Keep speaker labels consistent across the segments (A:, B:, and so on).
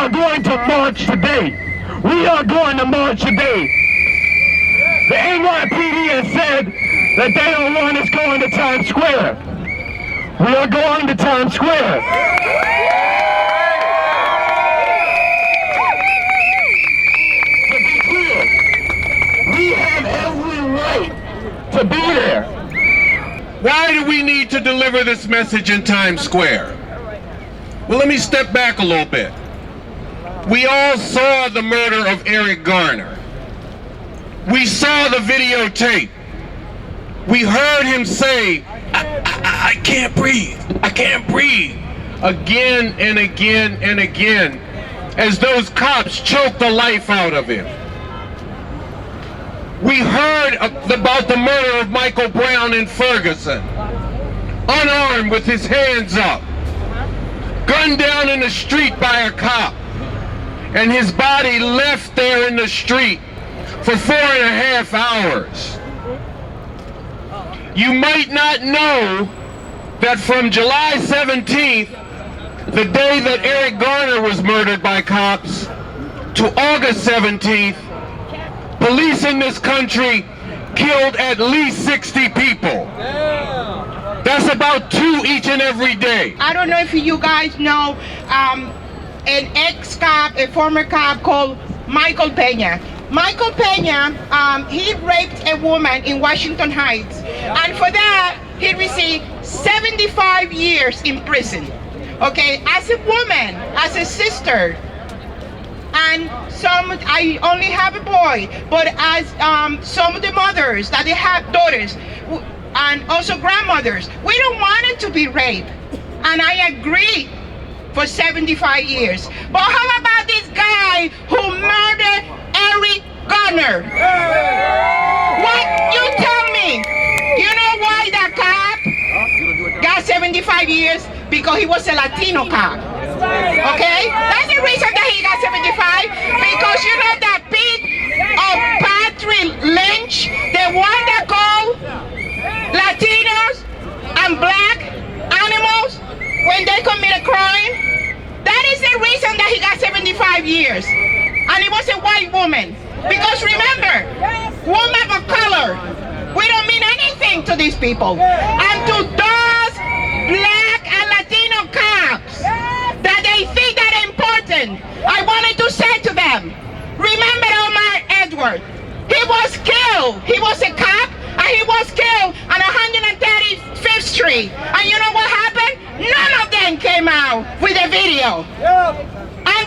A: are going to march today. We are going to march today. The NYPD has said that they don't want us going to Times Square. We are going to Times Square. To be clear, we have every right to be there.
B: Why do we need to deliver this message in Times Square? Well, let me step back a little bit. We all saw the murder of Eric Garner. We saw the videotape. We heard him say, I can't breathe. I can't breathe. Again and again and again, as those cops choked the life out of him. We heard about the murder of Michael Brown in Ferguson. Unarmed with his hands up. Gunned down in the street by a cop. And his body left there in the street for 4.5 hours. You might not know that from July 17th, the day that Eric Garner was murdered by cops, to August 17th, police in this country killed at least 60 people. That's about 2 each and every day.
C: I don't know if you guys know an ex-cop, a former cop called Michael Pena. Michael Pena, he raped a woman in Washington Heights, and for that, he received 75 years in prison. Okay, as a woman, as a sister, and I only have a boy, but as some of the mothers that they have daughters, and also grandmothers, we don't want it to be rape, and I agree for 75 years. But how about this guy who murdered Eric Garner? What? You tell me. You know why that cop got 75 years? Because he was a Latino cop. Okay? That's the reason that he got 75. Because you know that big of Patrick Lynch, the one that called Latinos and black animals when they commit a crime? That is the reason that he got 75 years. And it was a white woman. Because remember, women of color, we don't mean anything to these people. And to those black and Latino cops that they think that important, I wanted to say to them, remember Omar Edwards. He was killed. He was a cop, and he was killed on 135th Street. And you know what happened? None of them came out with a video. And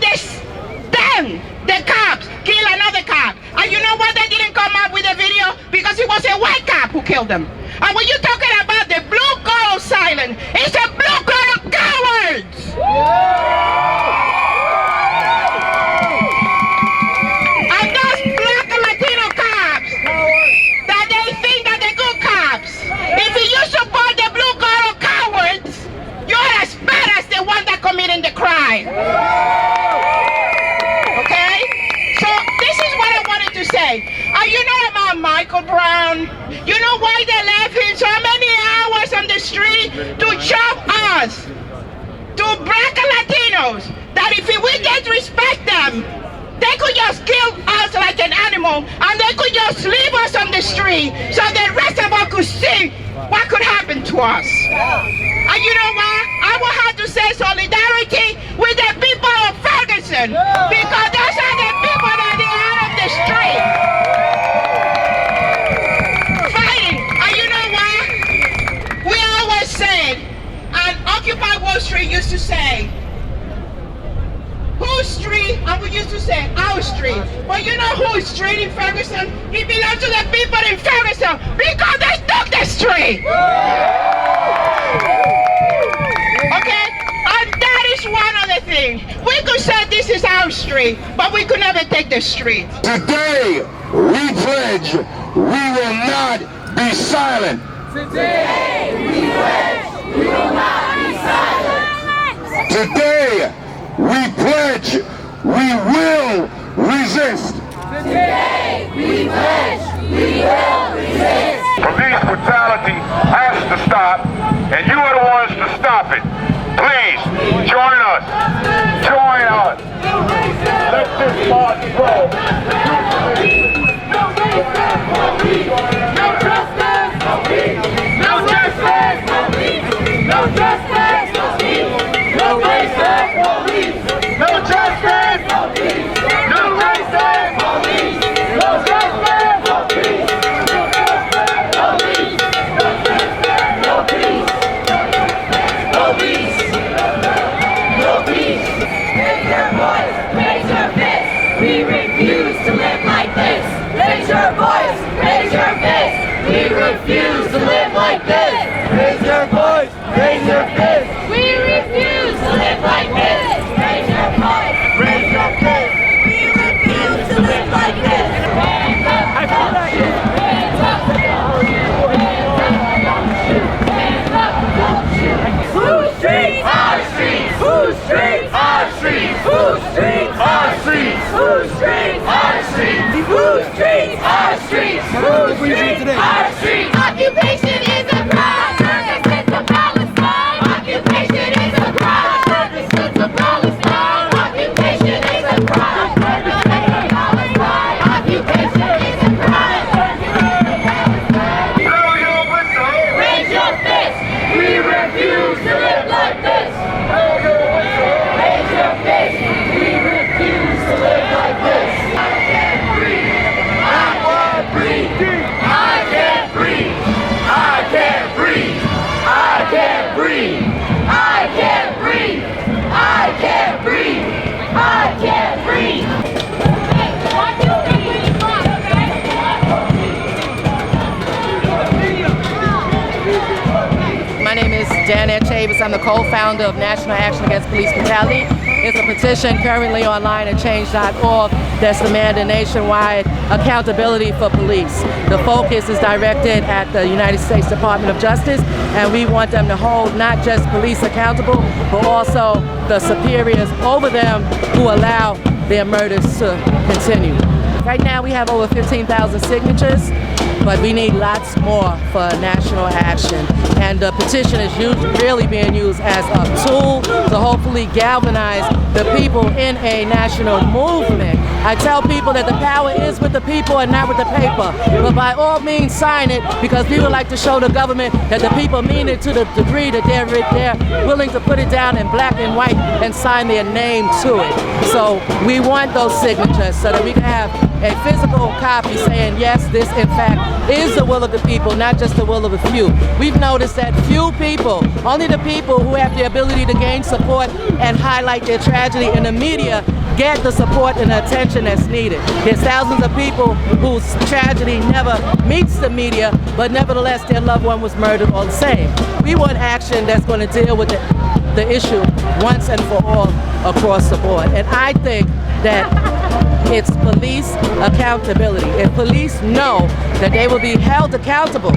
C: then the cops killed another cop. And you know why they didn't come out with a video? Because it was a white cop who killed them. And when you're talking about the blue collar silence, it's a blue collar cowards. And those black and Latino cops that they think that they're good cops. If you support the blue collar cowards, you're as bad as the one that committed the crime. Okay? So this is what I wanted to say. You know about Michael Brown? You know why they left him so many hours on the street to chop us, to black and Latinos, that if we didn't respect them, they could just kill us like an animal, and they could just leave us on the street so the rest of us could see what could happen to us. And you know what? I will have to say solidarity with the people of Ferguson, because those are the people that are out of the street fighting. And you know what? We always said, and Occupy Wall Street used to say, whose street? And we used to say our street. But you know whose street in Ferguson? It belongs to the people in Ferguson because they took the street. Okay? And that is one of the things. We could say this is our street, but we could never take the street.
A: Today, we pledge we will not be silent.
D: Today, we pledge we will not be silent.
A: Today, we pledge we will resist.
D: Today, we pledge we will resist.
E: Police brutality has to stop, and you are the ones to stop it. Please, join us. Join us.
D: streets? Our streets. Whose streets? Our streets. Whose streets? Our streets. Whose streets? Our streets. Occupation is a crime. Turn the streets to Palestine. Occupation is a crime. Turn the streets to Palestine. Occupation is a crime. Turn the streets to Palestine. Occupation is a crime.
E: Blow your whistle.
D: Raise your fist. We refuse to live like this.
E: Blow your whistle.
D: Raise your fist. We refuse to live like this. I can't breathe. I can't breathe. I can't breathe. I can't breathe. I can't breathe. I can't breathe. I can't breathe. I can't breathe. Hey, what do you think when you want, okay?
F: My name is Janet Chavis. I'm the co-founder of National Action Against Police Brutality. It's a petition currently online at change.org that's demanding nationwide accountability for police. The focus is directed at the United States Department of Justice, and we want them to hold not just police accountable, but also the superiors over them who allow their murders to continue. Right now we have over 15,000 signatures, but we need lots more for national action. And the petition is really being used as a tool to hopefully galvanize the people in a national movement. I tell people that the power is with the people and not with the paper. But by all means sign it, because we would like to show the government that the people mean it to the degree that they're willing to put it down in black and white and sign their name to it. So we want those signatures so that we can have a physical copy saying, yes, this in fact is the will of the people, not just the will of a few. We've noticed that few people, only the people who have the ability to gain support and highlight their tragedy in the media, get the support and the attention that's needed. There's thousands of people whose tragedy never meets the media, but nevertheless their loved one was murdered all the same. We want action that's going to deal with the issue once and for all across the board. And I think that it's police accountability. If police know that they will be held accountable,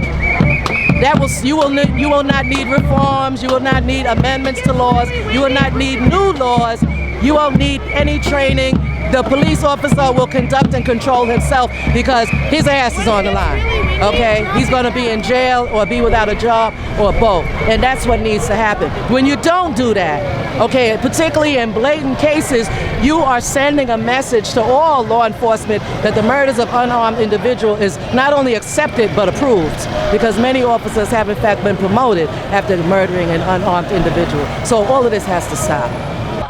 F: you will not need reforms, you will not need amendments to laws, you will not need new laws, you won't need any training. The police officer will conduct and control himself because his ass is on the line, okay? He's gonna be in jail or be without a job or both, and that's what needs to happen. When you don't do that, okay, particularly in blatant cases, you are sending a message to all law enforcement that the murders of unarmed individuals is not only accepted but approved, because many officers have in fact been promoted after murdering an unarmed individual. So all of this has to stop.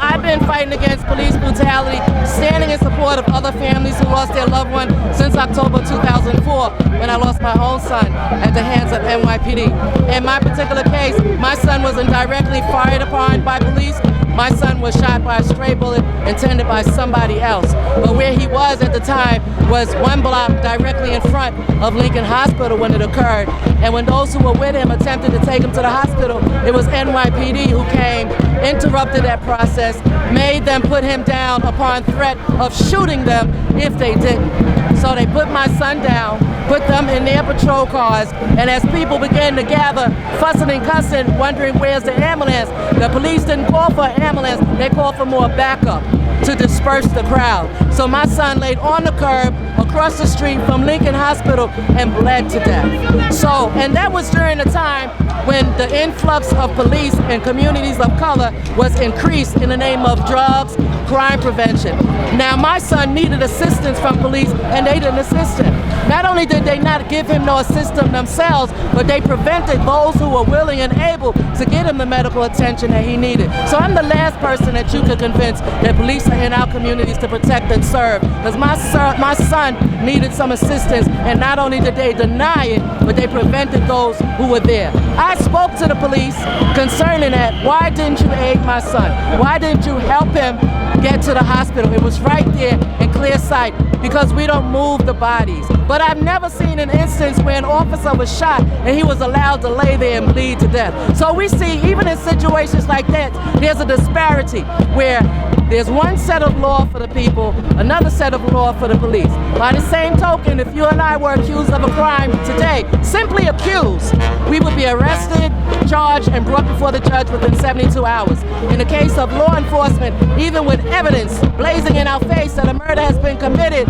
F: I've been fighting against police brutality, standing in support of other families who lost their loved one since October 2004, when I lost my own son at the hands of NYPD. In my particular case, my son wasn't directly fired upon by police. My son was shot by a stray bullet intended by somebody else. But where he was at the time was one block directly in front of Lincoln Hospital when it occurred. And when those who were with him attempted to take him to the hospital, it was NYPD who came, interrupted that process, made them put him down upon threat of shooting them if they didn't. So they put my son down, put them in their patrol cars, and as people began to gather, fussing and cussing, wondering where's the ambulance, the police didn't call for an ambulance, they called for more backup to disperse the crowd. So my son laid on the curb across the street from Lincoln Hospital and bled to death. So, and that was during the time when the influx of police in communities of color was increased in the name of drugs, crime prevention. Now my son needed assistance from police and they didn't assist him. Not only did they not give him no assistance themselves, but they prevented those who were willing and able to get him the medical attention that he needed. So I'm the last person that you could convince that police are in our communities to protect and serve. Because my son needed some assistance, and not only did they deny it, but they prevented those who were there. I spoke to the police concerning that. Why didn't you aid my son? Why didn't you help him get to the hospital? It was right there in clear sight, because we don't move the bodies. But I've never seen an instance where an officer was shot and he was allowed to lay there and bleed to death. So we see, even in situations like that, there's a disparity where There's one set of law for the people, another set of law for the police. By the same token, if you and I were accused of a crime today, simply accused, we would be arrested, charged, and brought before the judge within 72 hours. In the case of law enforcement, even with evidence blazing in our face that a murder has been committed,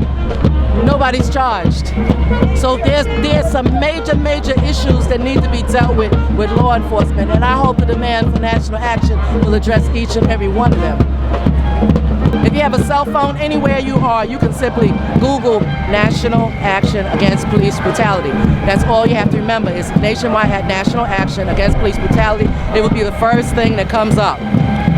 F: nobody's charged. So there's some major issues that need to be dealt with law enforcement, and I hope the demand for national action will address each and every one of them. If you have a cell phone, anywhere you are, you can simply Google National Action Against Police Brutality. That's all you have to remember is Nationwide National Action Against Police Brutality. It will be the first thing that comes up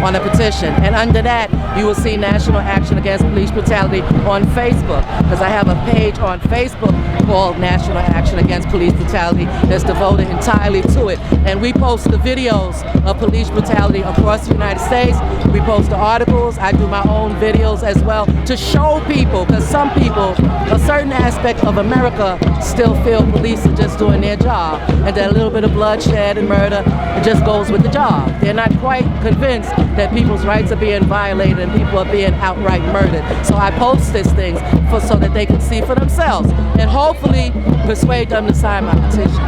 F: on a petition. And under that, you will see National Action Against Police Brutality on Facebook, because I have a page on Facebook called National Action Against Police Brutality that's devoted entirely to it. And we post the videos of police brutality across the United States. We post the articles. I do my own videos as well to show people, because some people, a certain aspect of America still feel police are just doing their job, and that a little bit of bloodshed and murder, it just goes with the job. They're not quite convinced that people's rights are being violated and people are being outright murdered. So I post these things so that they can see for themselves and hopefully persuade them to sign my petition.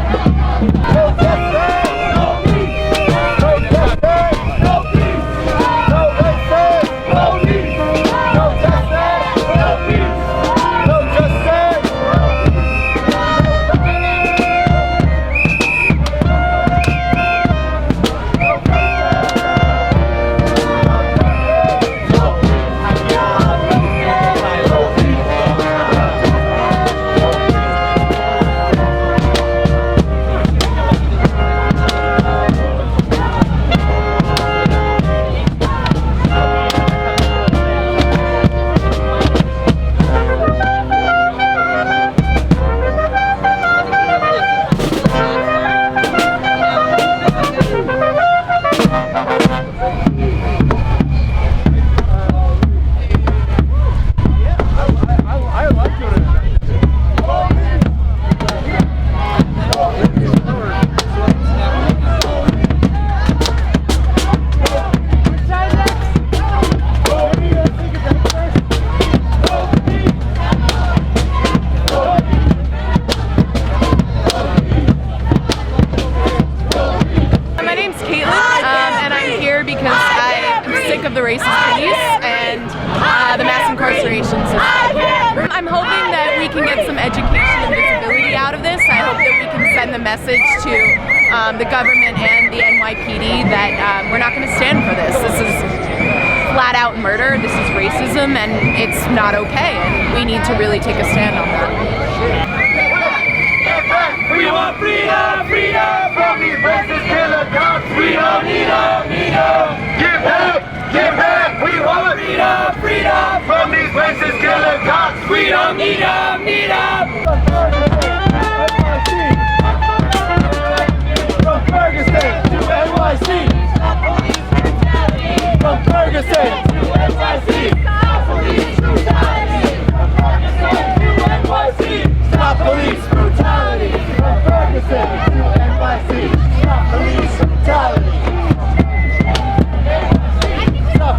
G: Of the racist police and the mass incarceration system. I'm hoping that we can get some education and visibility out of this. I hope that we can send the message to the government and the NYPD that we're not going to stand for this. This is flat out murder, this is racism, and it's not okay, and we need to really take a stand on that.
D: We want freedom, freedom from these racist killer cops. We don't need them, Give back, give back. We want freedom, freedom from these racist killer cops. We don't need them, From Ferguson to NYC. From Ferguson to NYC. Stop police brutality. From Ferguson to NYC. Stop police brutality. From Ferguson to NYC. Stop police brutality. Stop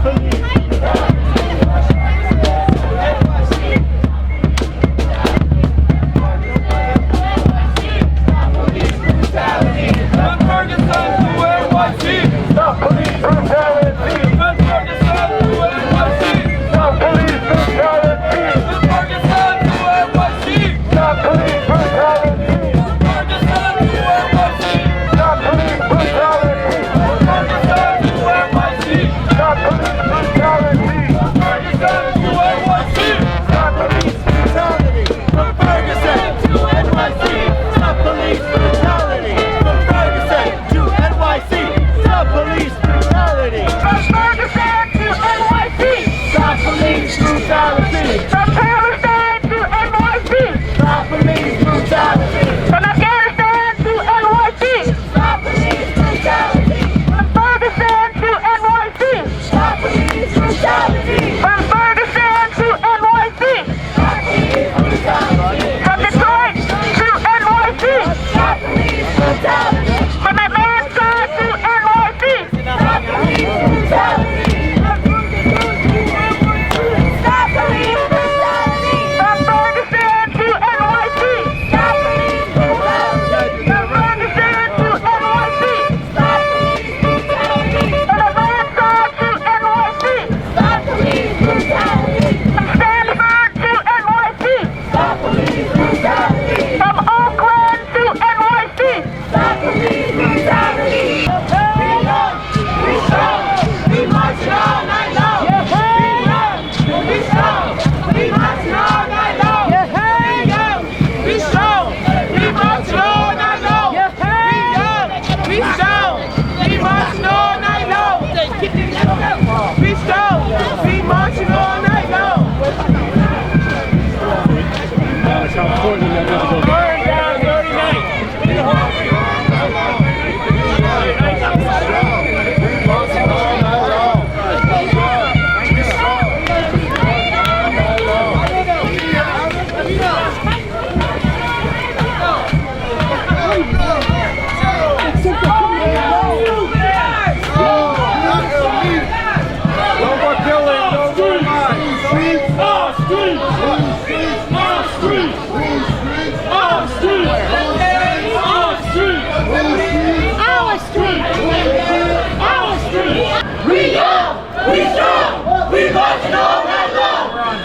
D: police brutality. From Ferguson to NYC. Stop police brutality. From Ferguson to NYC.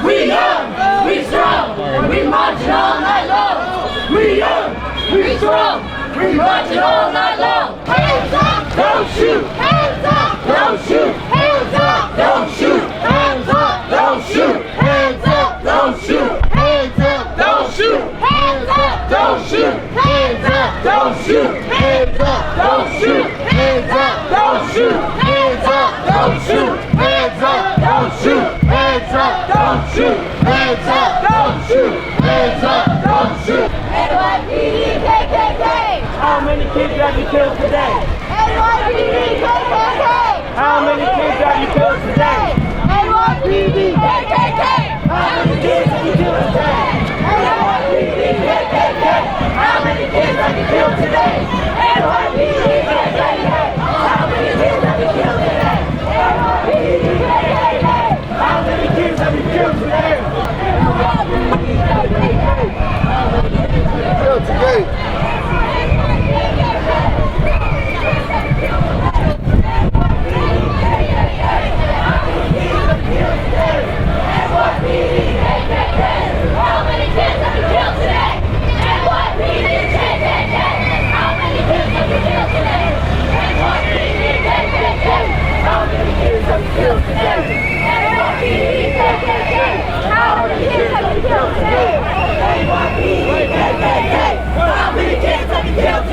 D: We young, we strong, we marching all night long. We young, we strong, we marching all night long. Hands up, don't shoot. Hands up, don't shoot. Hands up, don't shoot. Hands up, don't shoot. Hands up, don't shoot. Hands up, don't shoot. Hands up, don't shoot. Hands up, don't shoot. Hands up, don't shoot. Hands up, don't shoot. Hands up, don't shoot. Hands up, don't shoot. Hands up, don't shoot. Hands up, don't shoot. Hands up, don't shoot. NYPD KKK.
A: How many kids have you killed today?
D: NYPD KKK.
A: How many kids have you killed today?
D: NYPD KKK. How many kids have you killed today? NYPD KKK. How many kids have you killed today? NYPD KKK. How many kids have you killed today? NYPD KKK. How many kids have you killed today? NYPD KKK. How many kids have you killed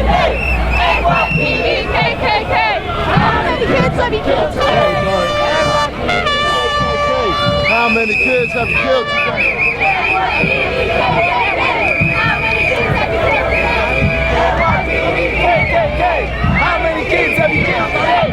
D: today?
H: How many kids have you killed today?
D: How many kids have you killed today?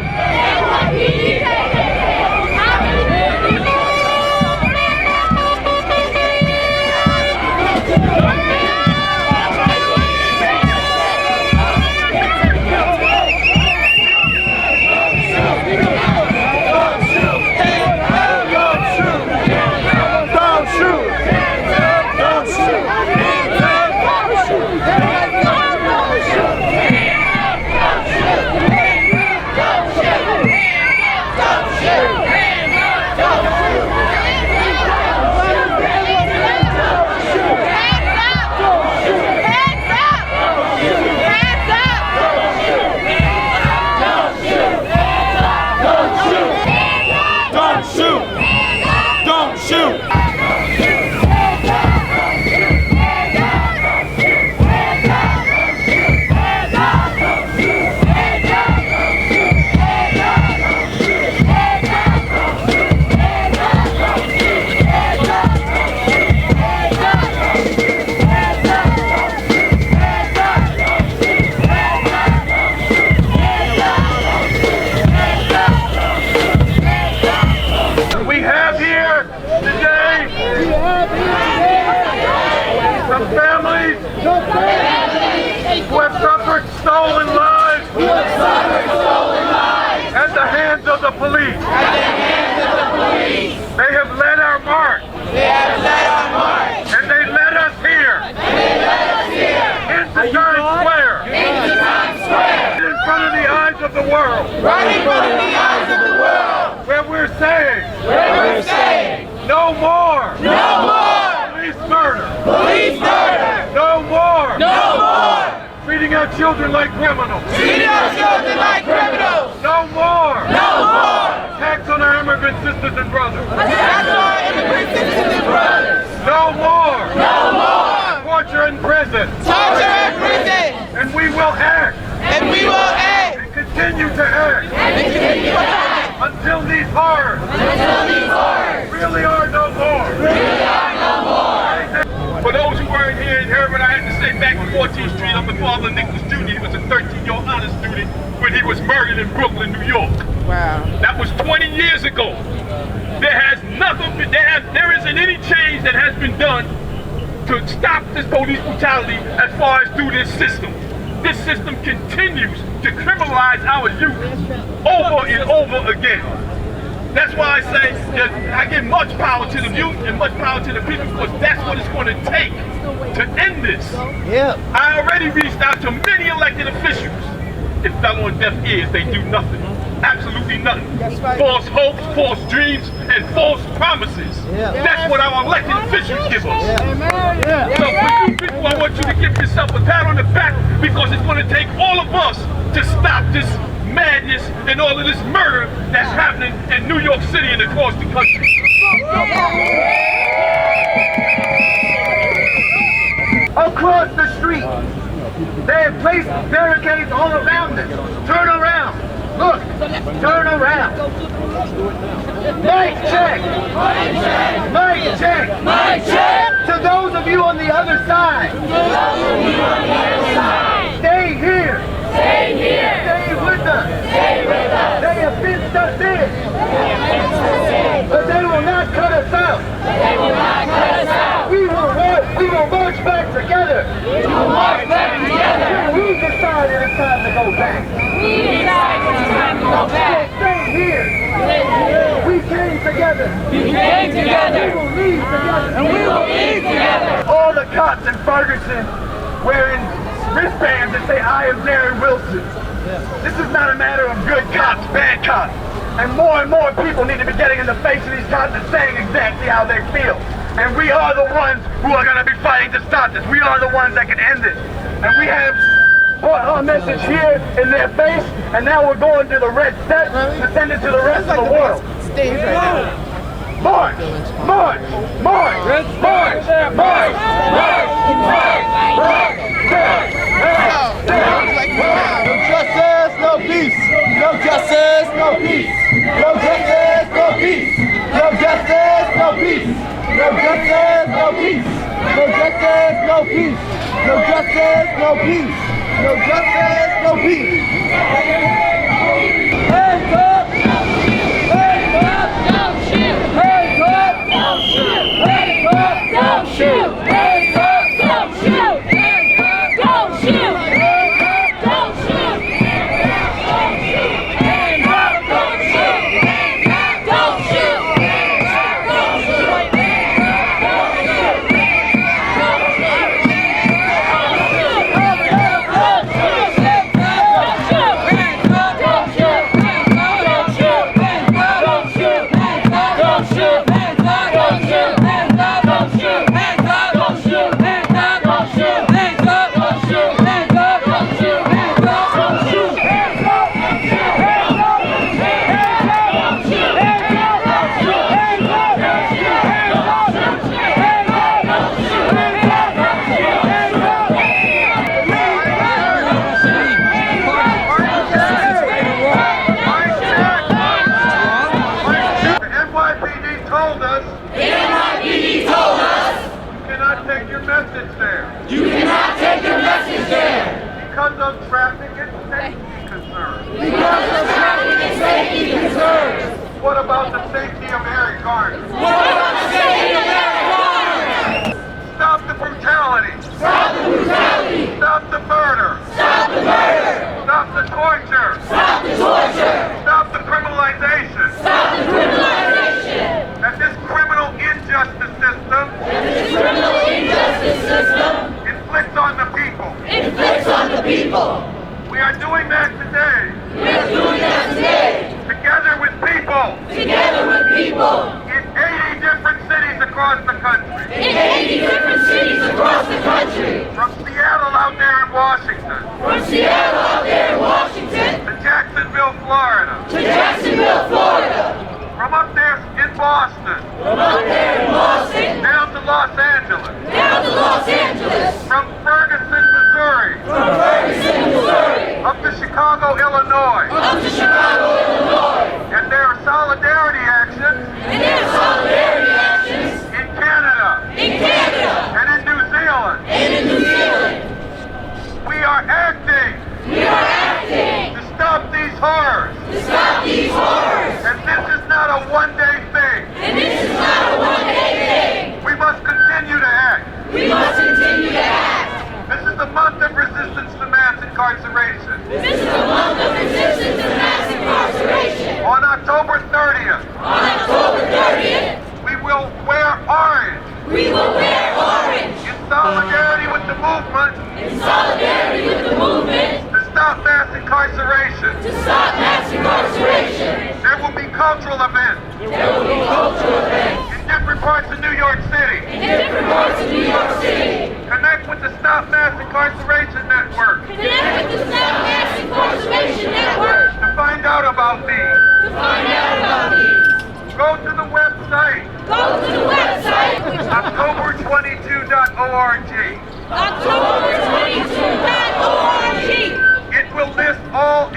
E: who have suffered stolen lives at the hands of the police. They have led our march. And they led us here. Into Times Square. In front of the eyes of the world. Where we're saying. No more. Police murder. No more. Treating our children like criminals. No more. Attacks on our immigrant sisters and brothers. No more. Torture in prison. And we will act. And continue to act. Until these horrors. Really are no more. For those who weren't here and heard what I had to say, back on 14th Street, I'm the father of Nicholas Jr. He was a 13-year honor student when he was murdered in Brooklyn, New York.
F: Wow.
E: That was 20 years ago. There isn't any change that has been done to stop this police brutality as far as through this system. This system continues to criminalize our youth over and over again. That's why I say that I give much power to the youth and much power to the people, because that's what it's going to take to end this. I already reached out to many elected officials. It fell on deaf ears. They do nothing. absolutely nothing. False hopes, false dreams, and false promises. That's what our elected officials give us. So for you people, I want you to give yourself a pat on the back, because it's going to take all of us to stop this madness and all of this murder that's happening in New York City and across the country.
A: Across the street, they have placed barricades all around us. Turn around. Look, turn around. Mic check. Mic check. Mic check. To those of you on the other side. Stay here. Stay here. Stay with us. Stay with us. They have fenced us in. But they will not cut us out. They will not cut us out. We will march back together. We will march back together. We decided it's time to go back. We decided it's time to go back. So stay here. We came together. We came together. We will leave together. And we will leave together. All the cops in Ferguson wearing wristbands that say, "I am Darren Wilson." This is not a matter of good cops, bad cops. And more people need to be getting in the face of these cops and saying exactly how they feel. And we are the ones who are going to be fighting to stop this. We are the ones that can end this. And we have brought our message here in their face, and now we're going to the red steps to send it to the rest of the world. March! March! March! March! March! March! March!
H: No justice, no peace. No justice, no peace. No justice, no peace. No justice, no peace. No justice, no peace. No justice, no peace. No justice, no peace. No justice, no peace. Hands up! Hands up! Don't shoot! Hands up! Don't shoot! Hands up! Don't shoot! Hands up! Don't shoot! Hands up! Don't shoot! Hands up! Don't shoot! Hands up! Don't shoot! Hands up! Don't shoot! Hands up! Don't shoot!
D: You cannot take your message there.
A: Because of traffic and safety concerns.
D: Because of traffic and safety concerns.
A: What about the safety of Eric Garner?
D: What about the safety of Eric Garner?
A: Stop the brutality.
D: Stop the brutality.
A: Stop the murder.
D: Stop the murder.
A: Stop the torture.
D: Stop the torture.
A: Stop the criminalization.
D: Stop the criminalization.
A: That this criminal injustice system. Inflicts on the people.
D: Inflicts on the people.
A: We are doing that today.
D: We are doing that today.
A: Together with people.
D: Together with people.
A: In 80 different cities across the country.
D: In 80 different cities across the country.
A: From Seattle out there in Washington.
D: From Seattle out there in Washington.
A: To Jacksonville, Florida.
D: To Jacksonville, Florida.
A: From up there in Boston.
D: From up there in Boston.
A: Down to Los Angeles.
D: Down to Los Angeles.
A: From Ferguson, Missouri.
D: From Ferguson, Missouri.
A: Up to Chicago, Illinois.
D: Up to Chicago, Illinois.
A: And there are solidarity actions.
D: And there are solidarity actions.
A: In Canada.
D: In Canada.
A: And in New Zealand.
D: And in New Zealand.
A: We are acting.
D: We are acting.
A: To stop these horrors.
D: To stop these horrors.
A: And this is not a one-day thing.
D: And this is not a one-day thing.
A: We must continue to act.
D: We must continue to act.
A: This is the month of resistance to mass incarceration.
D: This is the month of resistance to mass incarceration.
A: On October 30th.
D: On October 30th.
A: We will wear orange.
D: We will wear orange.
A: In solidarity with the movement.
D: In solidarity with the movement.
A: To stop mass incarceration.
D: To stop mass incarceration. incarceration.
B: There will be cultural events.
D: There will be cultural events.
B: In different parts of New York City.
D: In different parts of New York City.
B: Connect with the Stop Mass Incarceration Network.
D: Connect with the Stop Mass Incarceration Network.
B: To find out about me.
D: To find out about me.
B: Go to the website.
D: Go to the website.
B: October22.org.
D: October22.org.
B: It will list all